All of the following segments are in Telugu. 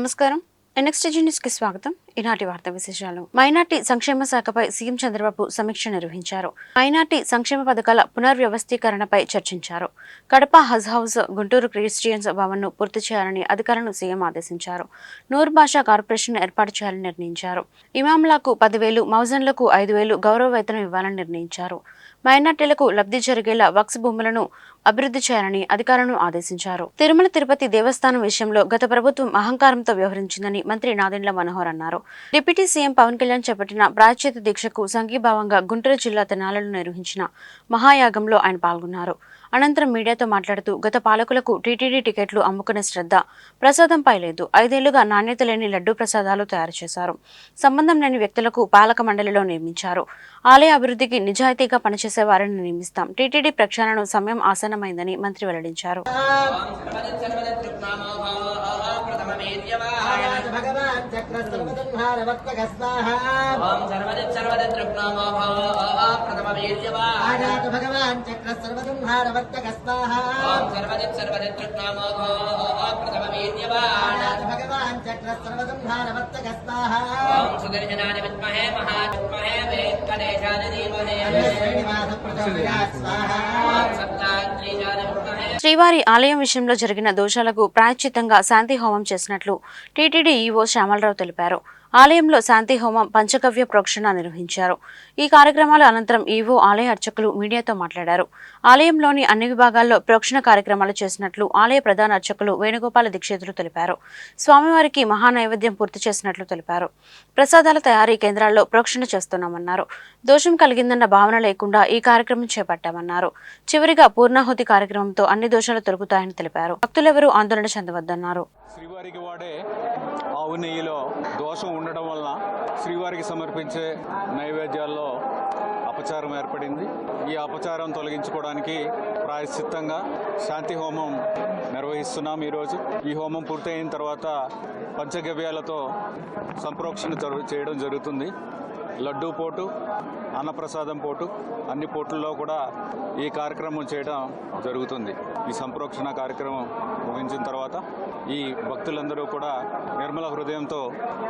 నమస్కారం. ఎన్ఎక్స్టీజీ న్యూస్ కి స్వాగతం. ఈనాటి వార్తా విశేషాలు. మైనార్టీ సంక్షేమ శాఖపై సీఎం చంద్రబాబు సమీక్ష నిర్వహించారు. మైనార్టీ సంక్షేమ పథకాల పునర్వ్యవస్థీకరణపై చర్చించారు. కడప హజ్ హౌస్, గుంటూరు క్రిస్టియన్స్ భవన్ ను పూర్తి చేయాలని అధికారులను సీఎం ఆదేశించారు. నూర్ భాషా కార్పొరేషన్ ఏర్పాటు చేయాలని నిర్ణయించారు. ఇమాంలకు 10,000, మౌజన్లకు 5,000 గౌరవ వేతనం ఇవ్వాలని నిర్ణయించారు. మైనార్టీలకు లబ్ధి జరిగేలా వక్స్ భూములను అభివృద్ధి చేయాలని అధికారులను ఆదేశించారు. తిరుమల తిరుపతి దేవస్థానం విషయంలో గత ప్రభుత్వం అహంకారంతో వ్యవహరించిందని మంత్రి నాదెండ్ల మనోహర్ అన్నారు. డిప్యూటీ సీఎం పవన్ కళ్యాణ్ చేపట్టిన ప్రాయశ్చిత్త దీక్షకు సంఘీభావంగా గుంటూరు జిల్లా తెనాలలో నిర్వహించిన మహాయాగంలో ఆయన పాల్గొన్నారు. అనంతరం మీడియాతో మాట్లాడుతూ గత పాలకులకు టీటీడీ టికెట్లు అమ్ముకునే శ్రద్ధ ప్రసాదంపై లేదు. 5 ఏళ్లుగా నాణ్యత లేని లడ్డూ ప్రసాదాలు తయారు చేశారు. సంబంధం లేని వ్యక్తులకు పాలక మండలిలో నియమించారు. ఆలయ అభివృద్ధికి నిజాయితీగా పనిచేసే వారిని నియమిస్తాం. టీటీడీ ప్రక్షాళన సమయం ఆసన్నమైందని మంత్రి వెల్లడించారు. శ్రీవారి ఆలయం విషయంలో జరిగిన దోషాలకు ప్రాయశ్చిత్తంగా శాంతి హోమం చేసినట్లు టీటీడీ ఈవో శ్యామలరావు తెలిపారు. ఆలయంలో శాంతి హోమం, పంచగవ్య ప్రోక్షణ నిర్వహించారు. ఈ కార్యక్రమాల అనంతరం ఈవో ఆలయ అర్చకులు మీడియాతో మాట్లాడారు. ఆలయంలోని అన్ని విభాగాల్లో ప్రోక్షణ కార్యక్రమాలు చేసినట్లు ఆలయ ప్రధాన అర్చకులు వేణుగోపాల దీక్షితులు తెలిపారు. స్వామివారికి మహానైవేద్యం పూర్తి చేసినట్లు తెలిపారు. ప్రసాదాల తయారీ కేంద్రాల్లో ప్రోక్షణ చేస్తున్నామన్నారు. దోషం కలిగిందన్న భావన లేకుండా ఈ కార్యక్రమం చేపట్టామన్నారు. చివరిగా పూర్ణాహుతి కార్యక్రమంతో అన్ని దోషాలు తొలగుతాయని తెలిపారు. భక్తులెవరూ ఆందోళన చెందవద్దన్నారు. శ్రీవారికి వాడే ఆవు నెయ్యిలో దోషం ఉండడం వలన శ్రీవారికి సమర్పించే నైవేద్యాల్లో అపచారం ఏర్పడింది. ఈ అపచారం తొలగించుకోవడానికి ప్రాయశ్చిత్తంగా శాంతి హోమం నిర్వహిస్తున్నాం. ఈరోజు ఈ హోమం పూర్తయిన తర్వాత పంచగవ్యాలతో సంప్రోక్షణ చేయడం జరుగుతుంది. లడ్డూ పోటు, అన్నప్రసాదం పోటు, అన్ని పోట్లలో కూడా ఈ కార్యక్రమం చేయడం జరుగుతుంది. ఈ సంప్రోక్షణ కార్యక్రమం ముగించిన తర్వాత ఈ భక్తులందరూ కూడా నిర్మల హృదయంతో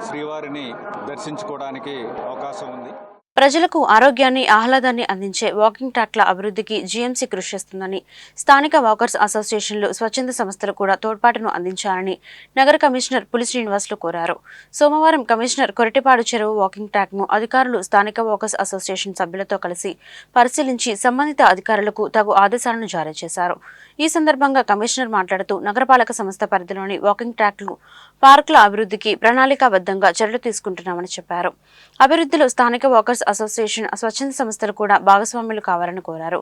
శ్రీవారిని దర్శించుకోవడానికి అవకాశం ఉంది. ప్రజలకు ఆరోగ్యాన్ని, ఆహ్లాదాన్ని అందించే వాకింగ్ ట్రాక్ల అభివృద్ధికి జీఎంసీ కృషి చేస్తుందని, స్థానిక వాకర్స్ అసోసియేషన్లు, స్వచ్ఛంద సంస్థలు కూడా తోడ్పాటును అందించాలని నగర కమిషనర్ పులి శ్రీనివాసులు కోరారు. సోమవారం కమిషనర్ కొరటిపాడు చెరువు వాకింగ్ ట్రాక్ను అధికారులు స్థానిక వాకర్స్ అసోసియేషన్ సభ్యులతో కలిసి పరిశీలించి సంబంధిత అధికారులకు తగు ఆదేశాలను జారీ చేశారు. ఈ సందర్భంగా కమిషనర్ మాట్లాడుతూ నగరపాలక సంస్థ పరిధిలోని వాకింగ్ ట్రాక్లు, పార్కుల అభివృద్ధికి ప్రణాళికాబద్ధంగా చర్యలు తీసుకుంటున్నామని చెప్పారు. అభివృద్ధిలో స్థానిక వాకర్స్ అసోసియేషన్, స్వచ్ఛంద సంస్థలు కూడా భాగస్వాములు కావాలని కోరారు.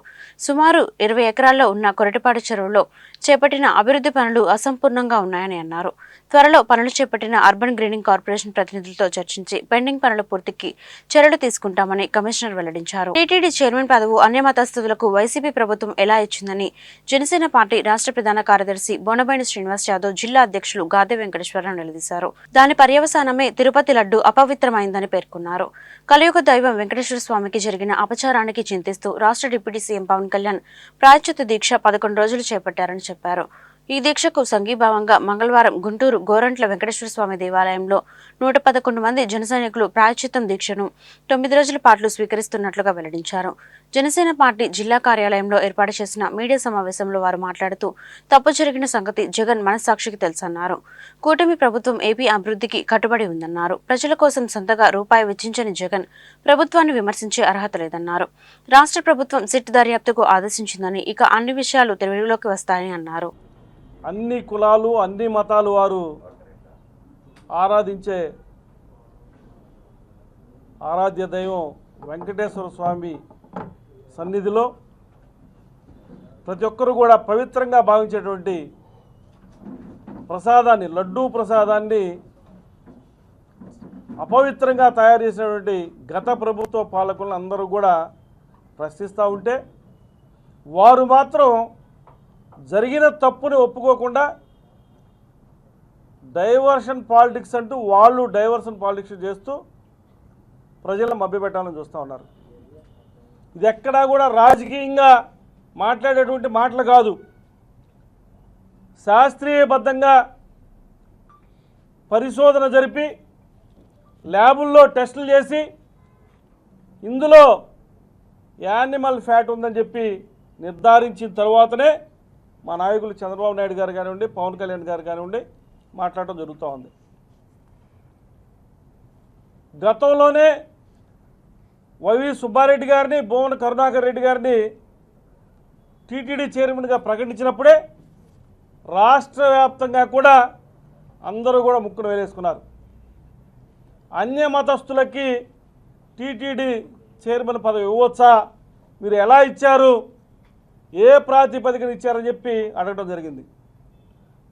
సుమారు 20 ఎకరాల్లో ఉన్న కొరటిపాడు చెరువులో చేపట్టిన అభివృద్ధి పనులు అసంపూర్ణంగా ఉన్నాయని అన్నారు. త్వరలో పనులు చేపట్టిన అర్బన్ గ్రీనింగ్ కార్పొరేషన్ ప్రతినిధులతో చర్చించి పెండింగ్ పనుల పూర్తికి చర్యలు తీసుకుంటామని కమిషనర్ వెల్లడించారు. టీటీడీ చైర్మన్ పదవి అన్యమతస్థులకు వైసీపీ ప్రభుత్వం ఎలా ఇచ్చిందని జనసేన పార్టీ రాష్ట్ర ప్రధాన కార్యదర్శి బోనబైని శ్రీనివాస్ యాదవ్, జిల్లా అధ్యక్షులు గాదే వెంకటేశ్వరరావు నిలదీశారు. దాని పర్యవసానమే తిరుపతి లడ్డు అపవిత్రమైందని పేర్కొన్నారు. కలియుగ దైవం వెంకటేశ్వర స్వామికి జరిగిన అపచారానికి చింతిస్తూ రాష్ట్ర డిప్యూటీ సీఎం పవన్ కళ్యాణ్ ప్రాయశ్చిత్త దీక్ష 11 రోజులు చేపట్టారని చెప్పారు. ఈ దీక్షకు సంఘీభావంగా మంగళవారం గుంటూరు గోరంట్ల వెంకటేశ్వర స్వామి దేవాలయంలో 111 మంది జనసైనికులు ప్రాయశ్చిత్తం దీక్షను 9 రోజుల పాటు స్వీకరిస్తున్నట్లుగా వెల్లడించారు. జనసేన పార్టీ జిల్లా కార్యాలయంలో ఏర్పాటు చేసిన మీడియా సమావేశంలో వారు మాట్లాడుతూ తప్పు జరిగిన సంగతి జగన్ మనస్సాక్షికి తెలుసన్నారు. కూటమి ప్రభుత్వం ఏపీ అభివృద్ధికి కట్టుబడి ఉందన్నారు. ప్రజల కోసం సొంతగా రూపాయి వెచ్చించని జగన్ ప్రభుత్వాన్ని విమర్శించే అర్హత లేదన్నారు. రాష్ట్ర ప్రభుత్వం సిట్ దర్యాప్తుకు ఆదేశించిందని, ఇక అన్ని విషయాలు వెలుగులోకి వస్తాయని అన్నారు. అన్ని కులాలు, అన్ని మతాలు వారు ఆరాధించే ఆరాధ్య దైవం వెంకటేశ్వర స్వామి సన్నిధిలో ప్రతి ఒక్కరూ కూడా పవిత్రంగా భావించేటువంటి ప్రసాదాన్ని, లడ్డూ ప్రసాదాన్ని అపవిత్రంగా తయారు చేసినటువంటి గత ప్రభుత్వ పాలకులను అందరూ కూడా ప్రశ్నిస్తూ ఉంటే వారు మాత్రం జరిగిన తప్పుని ఒప్పుకోకుండా డైవర్షన్ పాలిటిక్స్ అంటూ వాళ్ళు డైవర్షన్ పాలిటిక్స్ చేస్తూ ప్రజలను మభ్యపెట్టాలని చూస్తూ ఉన్నారు. ఇది ఎక్కడా కూడా రాజకీయంగా మాట్లాడేటువంటి మాటలు కాదు. శాస్త్రీయబద్ధంగా పరిశోధన జరిపి ల్యాబుల్లో టెస్టులు చేసి ఇందులో యానిమల్ ఫ్యాట్ ఉందని చెప్పి నిర్ధారించిన తర్వాతనే మా నాయకులు చంద్రబాబు నాయుడు గారు కానివ్వండి, పవన్ కళ్యాణ్ గారు కానివ్వండి మాట్లాడటం జరుగుతూ ఉంది. గతంలోనే వైవి సుబ్బారెడ్డి గారిని, భువన కరుణాకర్ రెడ్డి గారిని టీటీడీ చైర్మన్గా ప్రకటించినప్పుడే రాష్ట్ర వ్యాప్తంగా కూడా అందరూ కూడా ముక్కును వేలేసుకున్నారు. అన్య మతస్థులకి టీటీడీ చైర్మన్ పదవి ఇవ్వచ్చా, మీరు ఎలా ఇచ్చారు, ఏ ప్రాతిపదికన ఇచ్చారని చెప్పి అడగడం జరిగింది.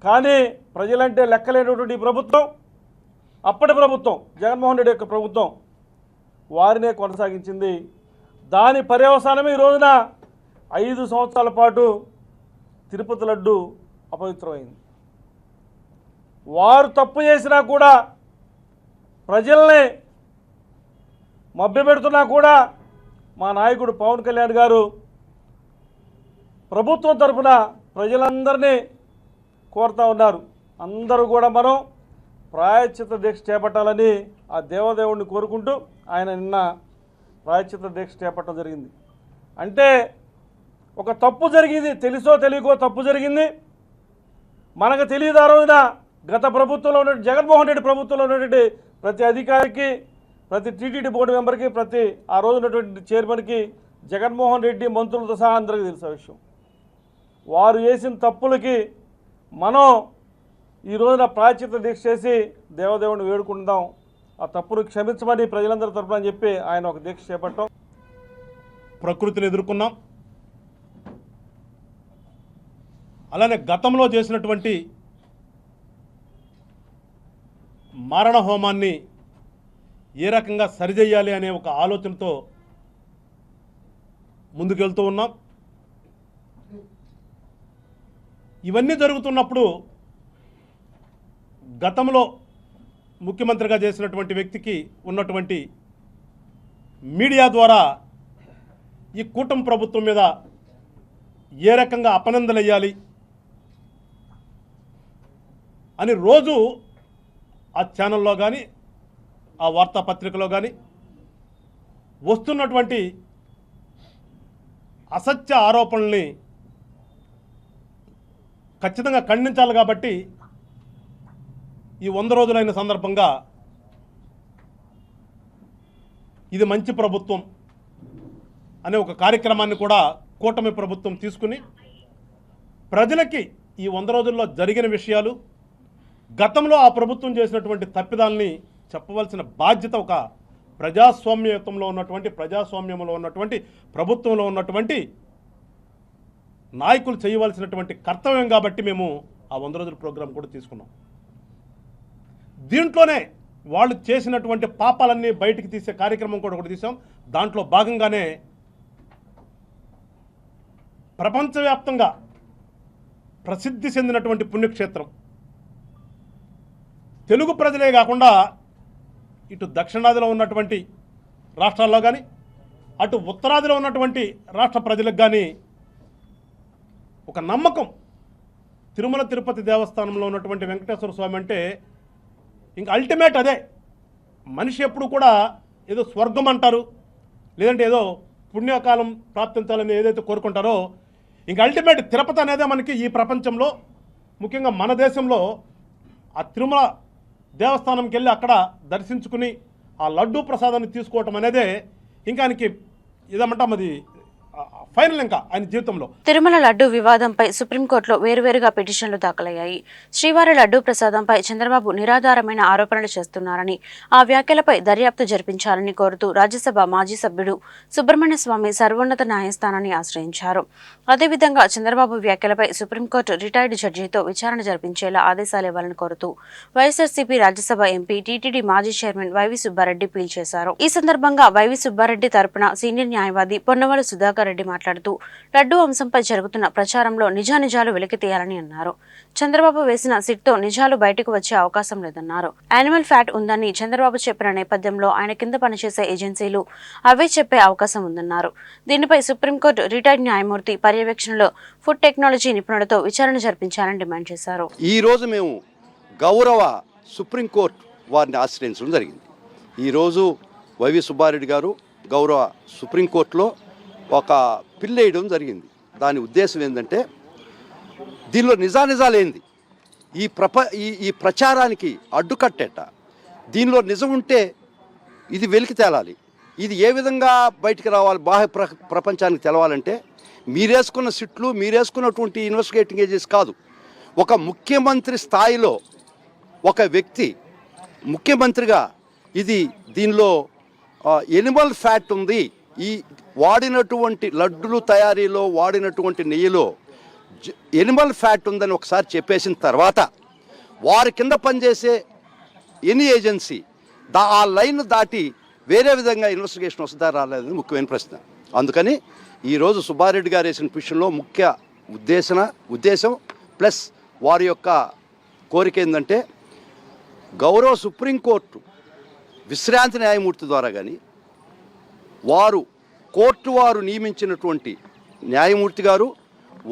కానీ ప్రజలంటే లెక్కలేనటువంటి ప్రభుత్వం, అప్పటి ప్రభుత్వం జగన్మోహన్ రెడ్డి యొక్క ప్రభుత్వం వారినే కొనసాగించింది. దాని పర్యవసానమే ఈ రోజున 5 సంవత్సరాల పాటు తిరుపతి లడ్డు అపవిత్రమైంది. వారు తప్పు చేసినా కూడా, ప్రజల్ని మభ్యపెడుతున్నా కూడా మా నాయకుడు పవన్ కళ్యాణ్ గారు ప్రభుత్వం తరఫున ప్రజలందరినీ కోరుతూ ఉన్నారు. అందరూ కూడా మనం ప్రాయశ్చిత్త దీక్ష చేపట్టాలని ఆ దేవదేవుడిని కోరుకుంటూ ఆయన నిన్న ప్రాయశ్చిత్త దీక్ష చేపట్టడం జరిగింది. అంటే ఒక తప్పు జరిగింది, తెలుసో తెలియకో తప్పు జరిగింది, మనకు తెలియదు. ఆ రోజున గత ప్రభుత్వంలో ఉన్నటువంటి జగన్మోహన్ రెడ్డి ప్రభుత్వంలో ఉన్నటువంటి ప్రతి అధికారికి, ప్రతి టీటీడీ బోర్డు మెంబర్కి, ప్రతి ఆ రోజు ఉన్నటువంటి చైర్మన్కి జగన్మోహన్ రెడ్డి మంత్రులతో సహా అందరికీ తెలిసే విషయం. వారు చేసిన తప్పులకి మనం ఈ రోజున ప్రాయశ్చిత్త దీక్ష చేసి దేవదేవుని వేడుకుందాం, ఆ తప్పును క్షమించమని ప్రజలందరి తరపున అని చెప్పి ఆయన ఒక దీక్ష చేపట్టాం. ప్రకృతిని ఎదుర్కొన్నాం. అలానే గతంలో చేసినటువంటి మారణ హోమాన్ని ఏ రకంగా సరిచేయాలి అనే ఒక ఆలోచనతో ముందుకెళ్తూ ఉన్నాం. ఇవన్నీ జరుగుతున్నప్పుడు గతంలో ముఖ్యమంత్రిగా చేసినటువంటి వ్యక్తికి ఉన్నటువంటి మీడియా ద్వారా ఈ కూటమి ప్రభుత్వం మీద ఏ రకంగా అపనందలు వేయాలి అని రోజు ఆ ఛానల్లో కానీ, ఆ వార్తాపత్రికలో కానీ వస్తున్నటువంటి అసత్య ఆరోపణల్ని ఖచ్చితంగా ఖండించాలి. కాబట్టి ఈ 100 రోజులైన సందర్భంగా ఇది మంచి ప్రభుత్వం అనే ఒక కార్యక్రమాన్ని కూడా కూటమి ప్రభుత్వం తీసుకుని ప్రజలకి ఈ 100 రోజుల్లో జరిగిన విషయాలు, గతంలో ఆ ప్రభుత్వం చేసినటువంటి తప్పిదాలని చెప్పవలసిన బాధ్యత ఒక ప్రజాస్వామ్యంలో ఉన్నటువంటి ప్రభుత్వంలో ఉన్నటువంటి నాయకులు చేయవలసినటువంటి కర్తవ్యం. కాబట్టి మేము ఆ 100 రోజుల ప్రోగ్రాం కూడా తీసుకున్నాం. దీంట్లోనే వాళ్ళు చేసినటువంటి పాపాలన్నీ బయటికి తీసే కార్యక్రమం కూడా ఒకటి తీసాం. దాంట్లో భాగంగానే ప్రపంచవ్యాప్తంగా ప్రసిద్ధి చెందినటువంటి పుణ్యక్షేత్రం, తెలుగు ప్రజలే కాకుండా ఇటు దక్షిణాదిలో ఉన్నటువంటి రాష్ట్రాల్లో కానీ, అటు ఉత్తరాదిలో ఉన్నటువంటి రాష్ట్ర ప్రజలకు కానీ ఒక నమ్మకం. తిరుమల తిరుపతి దేవస్థానంలో ఉన్నటువంటి వెంకటేశ్వర స్వామి అంటే ఇంకా అల్టిమేట్ అదే. మనిషి ఎప్పుడు కూడా ఏదో స్వర్గం అంటారు, లేదంటే ఏదో పుణ్యకాలం ప్రాప్తించాలని ఏదైతే కోరుకుంటారో, ఇంకా అల్టిమేట్ తిరుపతి అనేదే మనకి ఈ ప్రపంచంలో, ముఖ్యంగా మన దేశంలో ఆ తిరుమల దేవస్థానంకి వెళ్ళి అక్కడ దర్శించుకుని ఆ లడ్డూ ప్రసాదాన్ని తీసుకోవటం అనేదే ఇంకా ఆయనకి ఇదేమంటాం, అది ఫైనల్ ఇంకా ఆయన జీవితంలో. తిరుమల లడ్డు వివాదంపై సుప్రీంకోర్టులో వేరువేరుగా పిటిషన్లు దాఖలయ్యాయి. శ్రీవారి లడ్డు ప్రసాదంపై చంద్రబాబు నిరాధారమైన ఆరోపణలు చేస్తున్నారని, ఆ వ్యాఖ్యలపై దర్యాప్తు జరిపించాలని కోరుతూ రాజ్యసభ మాజీ సభ్యుడు సుబ్రహ్మణ్య స్వామి సర్వోన్నత న్యాయస్థానాన్ని ఆశ్రయించారు. అదేవిధంగా చంద్రబాబు వ్యాఖ్యలపై సుప్రీంకోర్టు రిటైర్డ్ జడ్జితో విచారణ జరిపించేలా ఆదేశాలు ఇవ్వాలని కోరుతూ వైఎస్ఆర్సీపీ రాజ్యసభ ఎంపీ టీటీడీ మాజీ చైర్మన్ వైవి సుబ్బారెడ్డి పీల్ చేశారు. ఈ సందర్భంగా వైవి సుబ్బారెడ్డి తరపున సీనియర్ న్యాయవాది పొన్నవల సుధాకర్ రెడ్డి మాట్లాడుతూ లడ్డూ అంశంపై జరుగుతున్న ప్రచారంలో నిజానిజాలు వెలికితీయాలని అన్నారు. చంద్రబాబు వేసిన సిట్తో నిజాలు బయటకు వచ్చే అవకాశం లేదన్నారు. యానిమల్ ఫ్యాట్ ఉందని చంద్రబాబు చెప్పిన నేపథ్యంలో ఆయన కింద పనిచేసే ఏజెన్సీలు అవే చెప్పే అవకాశం ఉందన్నారు. దీనిపై సుప్రీంకోర్టు రిటైర్డ్ న్యాయమూర్తి పర్యవేక్షణలో ఫుడ్ టెక్నాలజీ నిపుణులతో విచారణ జరిపించాలని డిమాండ్ చేశారు. ఈ రోజు మేము గౌరవ సుప్రీంకోర్టు వారిని ఆశ్రయించడం జరిగింది. ఈరోజు వైవి సుబ్బారెడ్డి గారు గౌరవ సుప్రీంకోర్టులో ఒక పిల్ వేయడం జరిగింది. దాని ఉద్దేశం ఏంటంటే దీనిలో నిజానిజాలేంది, ఈ ప్రచారానికి అడ్డుకట్టేట, దీనిలో నిజం ఉంటే ఇది వెలికి తేలాలి, ఇది ఏ విధంగా బయటికి రావాలి, బాహ్య ప్రపంచానికి తెలవాలంటే మీరేసుకున్న సిట్లు, మీరేసుకున్నటువంటి ఇన్వెస్టిగేటింగ్ ఏజెన్స్ కాదు. ఒక ముఖ్యమంత్రి స్థాయిలో ఒక వ్యక్తి ముఖ్యమంత్రిగా దీనిలో ఎనిమల్ ఫ్యాట్ ఉంది, ఈ వాడినటువంటి లడ్డులు తయారీలో వాడినటువంటి నెయ్యిలో ఎనిమల్ ఫ్యాట్ ఉందని ఒకసారి చెప్పేసిన తర్వాత వారి కింద పనిచేసే ఎనీ ఏజెన్సీ ఆ లైన్ దాటి వేరే విధంగా ఇన్వెస్టిగేషన్ వస్తుందా రాలేదని ముఖ్యమైన ప్రశ్న. అందుకని ఈరోజు సుబ్బారెడ్డి గారు వేసిన పిటిషన్లో ముఖ్య ఉద్దేశం ప్లస్ వారి యొక్క కోరిక ఏంటంటే గౌరవ సుప్రీంకోర్టు విశ్రాంతి న్యాయమూర్తి ద్వారా కానీ కోర్టు వారు నియమించినటువంటి న్యాయమూర్తి గారు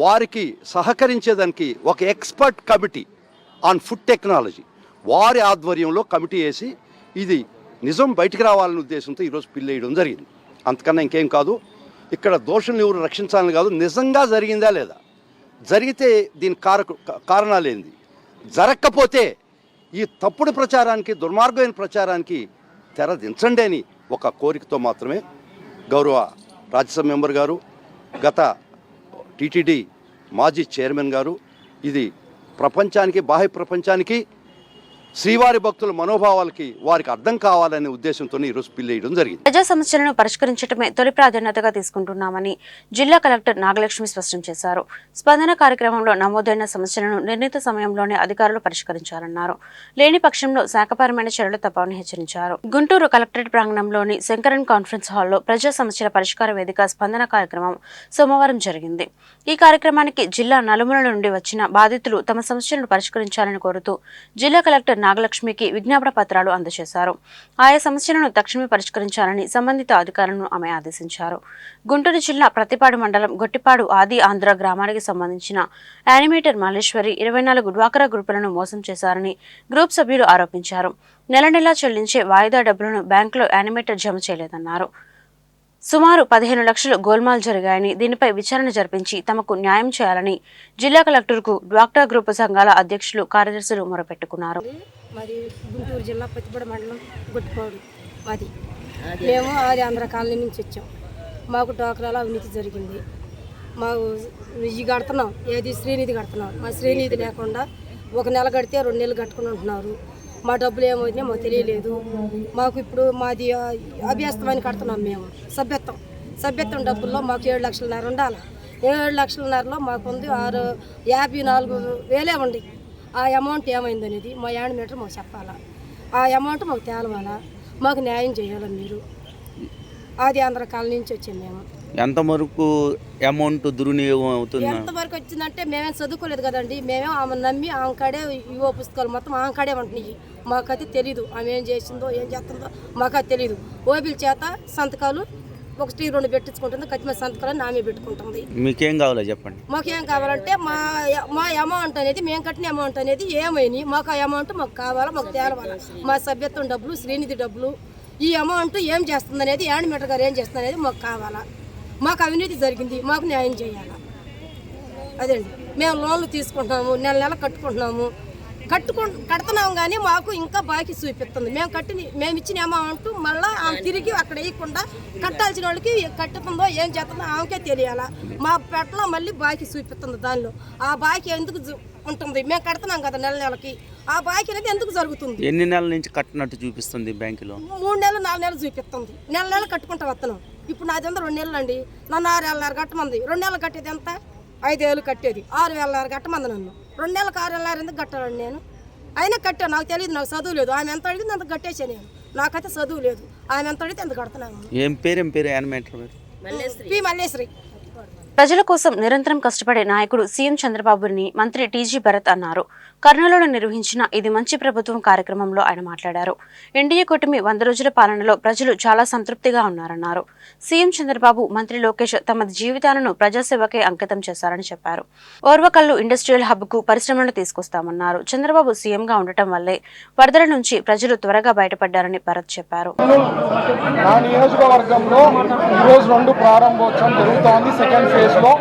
వారికి సహకరించేదానికి ఒక expert committee on food technology వారి ఆధ్వర్యంలో కమిటీ వేసి ఇది నిజం బయటికి రావాలనే ఉద్దేశంతో ఈరోజు పిల్ వేయడం జరిగింది. అంతకన్నా ఇంకేం కాదు. ఇక్కడ దోషులను ఎవరు రక్షించాలని కాదు, నిజంగా జరిగిందా లేదా, జరిగితే దీని కారణాలు ఏంది, జరగకపోతే ఈ తప్పుడు ప్రచారానికి, దుర్మార్గమైన ప్రచారానికి తెరదించండి అని ఒక కోరికతో మాత్రమే గౌరవ రాజ్యసభ మెంబర్ గారు, గత టీటీడీ మాజీ చైర్మన్ గారు ఇది ప్రపంచానికి, బాహ్య ప్రపంచానికి, శ్రీవారి భక్తుల మనోభావాలకి వారికి అర్థం కావాలనే ఉద్దేశంతో ఈరోజు పిల్ వేయడం జరిగింది. ప్రజా సమస్యలను పరిష్కరించడమే తొలి ప్రాధాన్యతగా తీసుకుంటున్నామని జిల్లా కలెక్టర్ నాగలక్ష్మి స్పష్టం చేశారు. స్పందన కార్యక్రమంలో నమోదైన సమస్యలను నిర్ణీత సమయంలోనే అధికారులు పరిష్కరించాలన్నారు. లేని పక్షంలో శాఖపరమైన చర్యలు తప్పవని హెచ్చరించారు. గుంటూరు కలెక్టరేట్ ప్రాంగణంలోని శంకరన్ కాన్ఫరెన్స్ హాల్లో ప్రజా సమస్యల పరిష్కార వేదిక స్పందన కార్యక్రమం సోమవారం జరిగింది. ఈ కార్యక్రమానికి జిల్లా నలుమూలల నుండి వచ్చిన బాధితులు తమ సమస్యలను పరిష్కరించాలని కోరుతూ జిల్లా కలెక్టర్ నాగలక్ష్మికి విజ్ఞాపన పత్రాలు అందజేశారు. ఆయా సమస్యలను తక్షణమే పరిష్కరించాలని సంబంధిత అధికారులను ఆమె ఆదేశించారు. గుంటూరు జిల్లా ప్రతిపాడు మండలం గొట్టిపాడు ఆది ఆంధ్ర గ్రామానికి సంబంధించిన యానిమేటర్ మల్లేశ్వరి 24 డ్వాక్రా గ్రూపులను మోసం చేశారని గ్రూప్ సభ్యులు ఆరోపించారు. నెల నెలా చెల్లించే వాయిదా డబ్బులను బ్యాంకులో యానిమేటర్ జమ చేయలేదన్నారు. సుమారు 15 లక్షలు గోల్మాల్ జరిగాయని, దీనిపై విచారణ జరిపించి తమకు న్యాయం చేయాలని జిల్లా కలెక్టర్కు డ్వాక్రా గ్రూప్ సంఘాల అధ్యక్షులు, కార్యదర్శులు మొరపెట్టుకున్నారు. మాది గుంటూరు జిల్లా ప్రతిపాడు మండలం గొట్టిపాడు మాది. మేము ఆది ఆంధ్ర కాలనీ నుంచి వచ్చాం. మాకు డ్వాక్రాలో అవినీతి జరిగింది. మాకు ఇది కడుతున్నాం, ఏది శ్రీనిధి కడుతున్నాం. మా శ్రీనిధి లేకుండా ఒక నెల కడితే 2 నెలలు కట్టుకుని ఉంటున్నారు. మా డబ్బులు ఏమవుతున్నాయో మాకు తెలియలేదు. మాకు ఇప్పుడు మాది అభ్యస్తమని కడుతున్నాం. మేము సభ్యత్వం డబ్బుల్లో మాకు 7,00,000 ఉండాలి. 7,00,000లో మాకు ఉంది 54,000 ఉంది. ఆ అమౌంట్ ఏమైందనేది మా యానిమేటర్ మాకు చెప్పాలా, ఆ అమౌంట్ మాకు తేలవాలా, మాకు న్యాయం చేయాలి. మీరు ఆది ఆంధ్ర కాలనీ నుంచి వచ్చాం. మేము ఎంతవరకు అమౌంట్ దుర్వినియోగం అవుతుంది? ఎంతవరకు వచ్చిందంటే మేమేం చదువుకోలేదు కదండి. మేమే ఆమె నమ్మి ఆమె కాడే ఇవో పుస్తకాలు మొత్తం ఆమె కాడే ఉంటున్నాయి. మాకైతే తెలీదు ఆమె ఏం చేసిందో ఏం చేస్తుందో మాకైతే తెలీదు. ఓబీల చేత సంతకాలు 1-2 పెట్టించుకుంటుంది, ఖచ్చితంగా సంతకాలు ఆమె పెట్టుకుంటుంది. మీకేం కావాలో చెప్పండి. మాకేం కావాలంటే మా అమౌంట్ అనేది, మేము కట్టిన అమౌంట్ అనేది ఏమైంది, మాకు ఆ అమౌంట్ మాకు కావాలా, మాకు తేలవాలా. మా సభ్యత్వం డబ్బులు, శ్రీనిధి డబ్బులు, ఈ అమౌంట్ ఏం చేస్తుంది అనేది, యానిమేటర్ గారు ఏం చేస్తుంది అనేది మాకు కావాలా. మాకు అవినీతి జరిగింది, మాకు న్యాయం చేయాలి. అదండి, మేము లోన్లు తీసుకుంటున్నాము, నెల కట్టుకుంటున్నాము, కడుతున్నాము కానీ మాకు ఇంకా బాకీ చూపిస్తుంది. మేము ఇచ్చిన అమౌంట్ మళ్ళీ ఆమె తిరిగి అక్కడ వేయకుండా కట్టాల్సిన వాళ్ళకి కట్టుతుందో ఏం చేస్తుందో ఆమెకే తెలియాలా. మా పెట్టలో మళ్ళీ బాకీ చూపిస్తుంది. దానిలో ఆ బాకీ ఎందుకు ఉంటుంది, మేము కడుతున్నాం కదా నెలకి, ఆ బాకీ అనేది ఎందుకు జరుగుతుంది? ఎన్ని నెలల నుంచి కట్టినట్టు చూపిస్తుంది బ్యాంకులో? 3 నెలలు 4 నెలలు చూపిస్తుంది. నెల కట్టుకుంటా వస్తున్నాం. ఇప్పుడు నాది 2 నెలలు అండి. నన్ను 6,500 కట్టమంది. 2 నెలలు కట్టేది ఎంత? 5,000 కట్టేది. 6,500 కట్టమంది నన్ను. 2 నెలలకు 6,500 ఎందుకు కట్టాలండి నేను? అయినా కట్టాను, నాకు తెలియదు, నాకు చదువు లేదు. ఆమె ఎంత అడిగింది అంత కట్టేసా నేను. నాకైతే చదువు లేదు. ఆమె ఎంత అడిగితే ఎంత కడుతున్నాను. ఏం పేరు యానిమేటర్? పి మల్లేశ్వరి. ప్రజల కోసం నిరంతరం కష్టపడే నాయకుడు సీఎం చంద్రబాబుని మంత్రి టీజీ భరత్ అన్నారు. కర్నూలులో నిర్వహించిన ఇది మంచి ప్రభుత్వం కార్యక్రమంలో ఆయన మాట్లాడారు. ఎన్డీఏ కూటమి 100 రోజుల పాలనలో ప్రజలు చాలా సంతృప్తిగా ఉన్నారన్నారు. సీఎం చంద్రబాబు, మంత్రి లోకేష్ తమ జీవితాలను ప్రజాసేవకే అంకితం చేశారని చెప్పారు. ఓర్వకల్లు ఇండస్ట్రియల్ హబ్ కు పరిశ్రమలను తీసుకొస్తామన్నారు. చంద్రబాబు సీఎంగా ఉండటం వల్లే వరదల నుంచి ప్రజలు త్వరగా బయటపడ్డారని భరత్ చెప్పారు. నా నియోజకవర్గంలో ఈరోజు 2 ప్రారంభోత్సవం జరుగుతోంది. సెకండ్ ఫేజ్లో,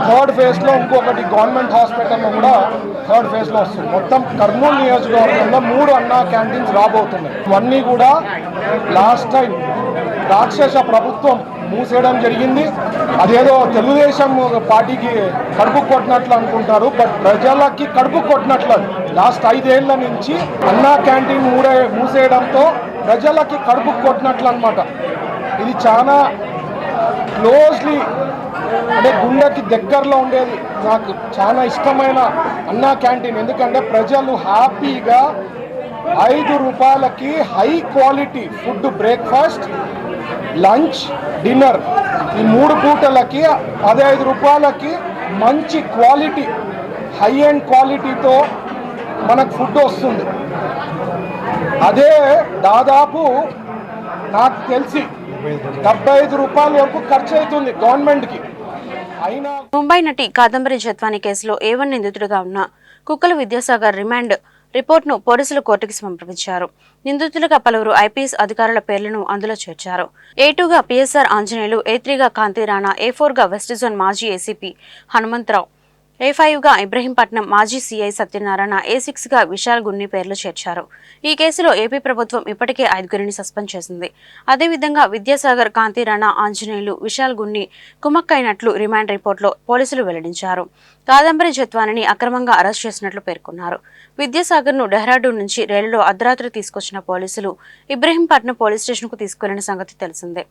థర్డ్ ఫేజ్లో ఇంకొకటి గవర్నమెంట్ హాస్పిటల్లో కూడా థర్డ్ ఫేజ్లో వస్తుంది. మొత్తం కర్నూలు నియోజకవర్గంలో 3 అన్నా క్యాంటీన్స్ రాబోతున్నాయి. ఇవన్నీ కూడా లాస్ట్ టైం రాక్షస ప్రభుత్వం మూసేయడం జరిగింది. అదేదో తెలుగుదేశం పార్టీకి కడుపు కొట్టినట్లు అనుకుంటారు, బట్ ప్రజలకి కడుపు కొట్టినట్లు. లాస్ట్ 5 ఏళ్ల నుంచి అన్నా క్యాంటీన్ మూసేయడంతో ప్రజలకి కడుపు కొట్టినట్లు అనమాట. ఇది చాలా క్లోజ్లీ అంటే గుండెకి దగ్గరలో ఉండేది. నాకు చాలా ఇష్టమైన అన్నా క్యాంటీన్. ఎందుకంటే ప్రజలు హ్యాపీగా 5 రూపాయలకి high quality food, breakfast, lunch, dinner, ఈ 3 పూటలకి 15 రూపాయలకి మంచి క్వాలిటీ, హై అండ్ క్వాలిటీతో మనకు ఫుడ్ వస్తుంది. అదే దాదాపు నాకు తెలిసి 75 రూపాయల వరకు ఖర్చు అవుతుంది గవర్నమెంట్కి. అయినా ముంబై నటి కాదంబరి జత్వాని కేసులో A1 నిందితుడిగా ఉన్న కుక్కల విద్యాసాగర్ రిమాండ్ రిపోర్ట్ను పోలీసులు కోర్టుకు సమర్పించారు. నిందితులుగా పలువురు ఐపీఎస్ అధికారుల పేర్లను అందులో చేర్చారు. A2గా పిఎస్ఆర్ ఆంజనేయులు, A3గా కాంతి రాణా, A4గా వెస్ట్ జోన్ మాజీ ఏసీపీ హనుమంతరావు, A5గా ఇబ్రహీంపట్నం మాజీ సీఐ సత్యనారాయణ, A6గా విశాల్ గున్ని పేర్లు చేర్చారు. ఈ కేసులో ఏపీ ప్రభుత్వం ఇప్పటికే 5గురిని సస్పెండ్ చేసింది. అదేవిధంగా విద్యాసాగర్, కాంతి రాణా, ఆంజనేయులు, విశాల్ గున్ని కుమ్మక్కైనట్లు రిమాండ్ రిపోర్టులో పోలీసులు వెల్లడించారు. కాదంబరి జత్వానిని అక్రమంగా అరెస్ట్ చేసినట్లు పేర్కొన్నారు. విద్యాసాగర్ను డెహ్రాడూన్ నుంచి రైలులో అర్ధరాత్రి తీసుకొచ్చిన పోలీసులు ఇబ్రహీంపట్నం పోలీస్ స్టేషన్కు తీసుకెళ్లిన సంగతి తెలిసిందే.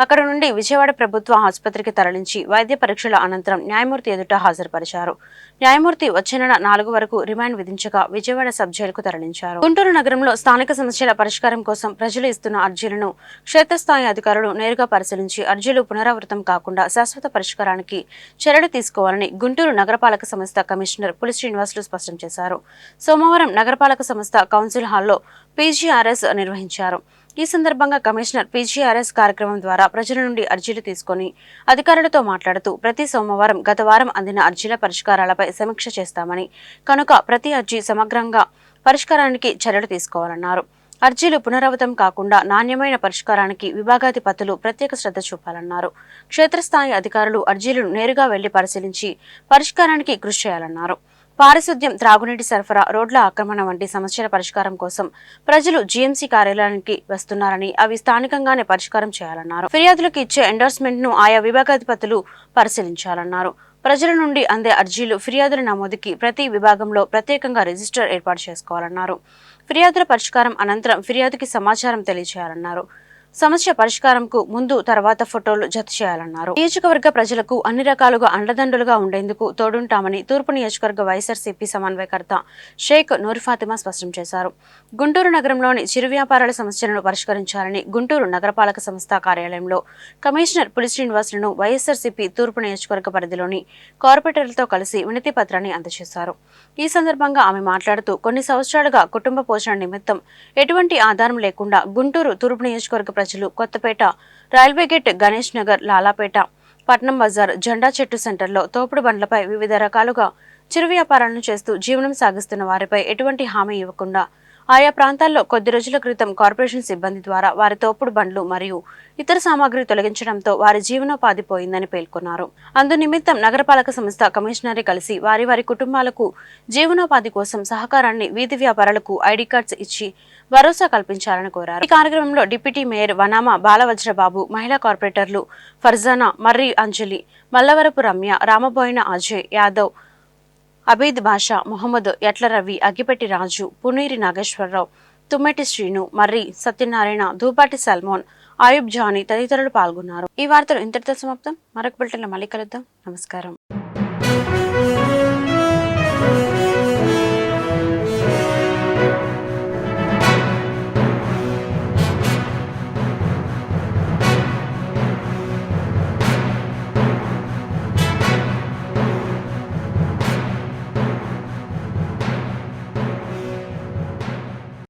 అక్కడ నుండి విజయవాడ ప్రభుత్వ ఆసుపత్రికి తరలించి వైద్య పరీక్షల అనంతరం న్యాయమూర్తి ఎదుట హాజరుపరిచారు. న్యాయమూర్తి వచ్చే నెల 4 వరకు రిమాండ్ విధించగా విజయవాడ సబ్ జైలుకు తరలించారు. గుంటూరు నగరంలో స్థానిక సమస్యల పరిష్కారం కోసం ప్రజలు ఇస్తున్న అర్జీలను క్షేత్రస్థాయి అధికారులు నేరుగా పరిశీలించి అర్జీలు పునరావృతం కాకుండా శాశ్వత పరిష్కారానికి చర్యలు తీసుకోవాలని గుంటూరు నగరపాలక సంస్థ కమిషనర్ పులి శ్రీనివాసులు స్పష్టం చేశారు. సోమవారం నగరపాలక సంస్థ కౌన్సిల్ హాల్లో పీజీఆర్ఎస్ నిర్వహించారు. ఈ సందర్భంగా కమిషనర్ పీజీఆర్ఎస్ కార్యక్రమం ద్వారా ప్రజల నుండి అర్జీలు తీసుకుని అధికారులతో మాట్లాడుతూ ప్రతి సోమవారం గత వారం అందిన అర్జీల పరిష్కారాలపై సమీక్ష చేస్తామని, కనుక ప్రతి అర్జీ సమగ్రంగా పరిష్కారానికి చర్యలు తీసుకోవాలన్నారు. అర్జీలు పునరావృతం కాకుండా నాణ్యమైన పరిష్కారానికి విభాగాధిపతులు ప్రత్యేక శ్రద్ధ చూపాలన్నారు. క్షేత్రస్థాయి అధికారులు అర్జీలను నేరుగా వెళ్లి పరిశీలించి పరిష్కారానికి కృషి చేయాలన్నారు. పారిశుద్ధ్యం, త్రాగునీటి సరఫరా, రోడ్ల ఆక్రమణ వంటి సమస్యల పరిష్కారం కోసం ప్రజలు జీఎంసీ కార్యాలయానికి వస్తున్నారని అవి స్థానికంగానే పరిష్కారం చేయాలన్నారు. ఫిర్యాదులకు ఇచ్చే ఎండోర్స్మెంట్ ను ఆయా విభాగాధిపతులు పరిశీలించాలన్నారు. ప్రజల నుండి అందే అర్జీలు, ఫిర్యాదుల నమోదుకి ప్రతి విభాగంలో ప్రత్యేకంగా రిజిస్టర్ ఏర్పాటు చేసుకోవాలన్నారు. ఫిర్యాదుల పరిష్కారం అనంతరం ఫిర్యాదుకి సమాచారం తెలియజేయాలన్నారు. సమస్య పరిష్కారంకు ముందు తర్వాత ఫోటోలు జత చేయాలన్నారు. నియోజకవర్గ ప్రజలకు అన్ని రకాలుగా అండదండలుగా ఉండేందుకు తోడుంటామని తూర్పు నియోజకవర్గ వైఎస్ఆర్సీపీ సమన్వయకర్త షేక్ నూర్ ఫాతిమా స్పష్టం చేశారు. గుంటూరు నగరంలోని చిరు వ్యాపారాల సమస్యలను పరిష్కరించాలని గుంటూరు నగరపాలక సంస్థ కార్యాలయంలో కమిషనర్ పులి శ్రీనివాసులను వైఎస్ఆర్సీపీ తూర్పు నియోజకవర్గ పరిధిలోని కార్పొరేటర్లతో కలిసి వినతి పత్రాన్ని అందజేశారు. ఈ సందర్భంగా ఆమె మాట్లాడుతూ కొన్ని సంవత్సరాలుగా కుటుంబ పోషణ నిమిత్తం ఎటువంటి ఆధారం లేకుండా గుంటూరు తూర్పు నియోజకవర్గ ప్రజలు కొత్తపేట, రైల్వే గేట్, గణేష్ నగర్, లాలాపేట, పట్నం బజార్, జెండా చెట్టు సెంటర్లో తోపుడు బండ్లపై వివిధ రకాలుగా చిరు వ్యాపారాలను చేస్తూ జీవనం సాగిస్తున్న వారిపై ఎటువంటి హామీ ఇవ్వకుండా ఆయా ప్రాంతాల్లో కొద్ది రోజుల క్రితం కార్పొరేషన్ సిబ్బంది ద్వారా వారి తోపుడు బండ్లు మరియు ఇతర సామాగ్రి తొలగించడంతో వారి జీవనోపాధి పోయిందని పేర్కొన్నారు. అందునిమిత్తం నగరపాలక సంస్థ కమిషనర్ కలిసి వారి కుటుంబాలకు జీవనోపాధి కోసం సహకారాన్ని వీధి వ్యాపారులకు ఐడి కార్డ్స్ ఇచ్చి భరోసా కల్పించాలని కోరారు. ఈ కార్యక్రమంలో డిప్యూటీ మేయర్ వనామ బాలవజ్రబాబు, మహిళా కార్పొరేటర్లు ఫర్జానా, మర్రి అంజలి, మల్లవరపు రమ్య, రామబోయిన అజయ్ యాదవ్, అబీద్ బాషా, మొహమ్మద్ ఎట్ల రవి, అగ్గిపెట్టి రాజు, పునీరి నాగేశ్వరరావు, తుమ్మెటి శ్రీను, మర్రి సత్యనారాయణ, దూపాటి సల్మోన్, ఆయుబ్ జానీ తదితరులు పాల్గొన్నారు. ఈ వార్తలు ఇంతటితో సమాప్తం. మరొక బులెటిన్లో మళ్ళీ కలుద్దాం. నమస్కారం.